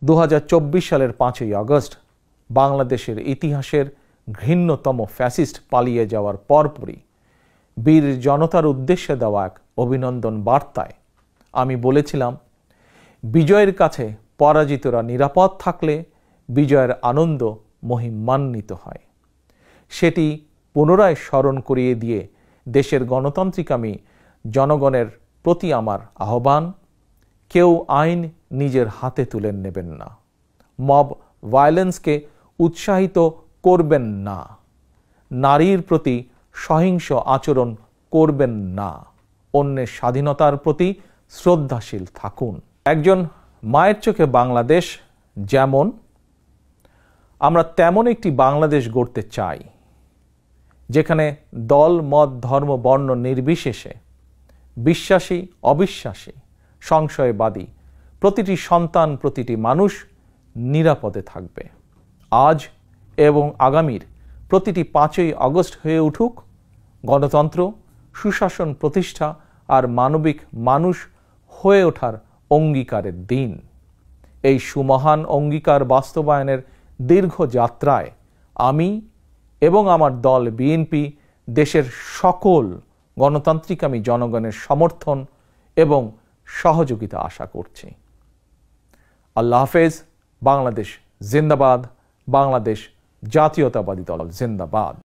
2024 সালের 5ই আগস্ট বাংলাদেশের ইতিহাসের ঘৃণ্যতম ফ্যাসিস্ট পালিয়ে যাওয়ার পরপরই বীর জনতার উদ্দেশ্যে দেওয়া এক অভিনন্দন বার্তায় আমি বলেছিলাম, বিজয়ের কাছে পরাজিতরা নিরাপদ থাকলে বিজয়ের আনন্দ মহিমান্বিত হয়। সেটি পুনরায় স্মরণ করিয়ে দিয়ে দেশের গণতান্ত্রিকামী জনগণের প্রতি আমার আহ্বান, কেউ আইন নিজের হাতে তুলে নেবেন না, মব ভায়োলেন্সকে উৎসাহিত করবেন না, নারীর প্রতি সহিংস আচরণ করবেন না, অন্যের স্বাধীনতার প্রতি শ্রদ্ধাশীল থাকুন। একজন মায়ের চোখে বাংলাদেশ যেমন, আমরা তেমন একটি বাংলাদেশ গড়তে চাই, যেখানে দল, মত, ধর্ম, বর্ণ নির্বিশেষে বিশ্বাসী, অবিশ্বাসী, সংশয়বাদী প্রতিটি সন্তান, প্রতিটি মানুষ নিরাপদে থাকবে। আজ এবং আগামীর প্রতিটি 5ই আগস্ট হয়ে উঠুক গণতন্ত্র, সুশাসন প্রতিষ্ঠা আর মানবিক মানুষ হয়ে ওঠার অঙ্গীকারের দিন। এই সুমহান অঙ্গীকার বাস্তবায়নের দীর্ঘ যাত্রায় আমি এবং আমার দল বিএনপি দেশের সকল গণতান্ত্রিকামী জনগণের সমর্থন এবং সহযোগিতা আশা করছি। আল্লাহ হাফেজ। বাংলাদেশ জিন্দাবাদ। বাংলাদেশ জাতীয়তাবাদী দল জিন্দাবাদ।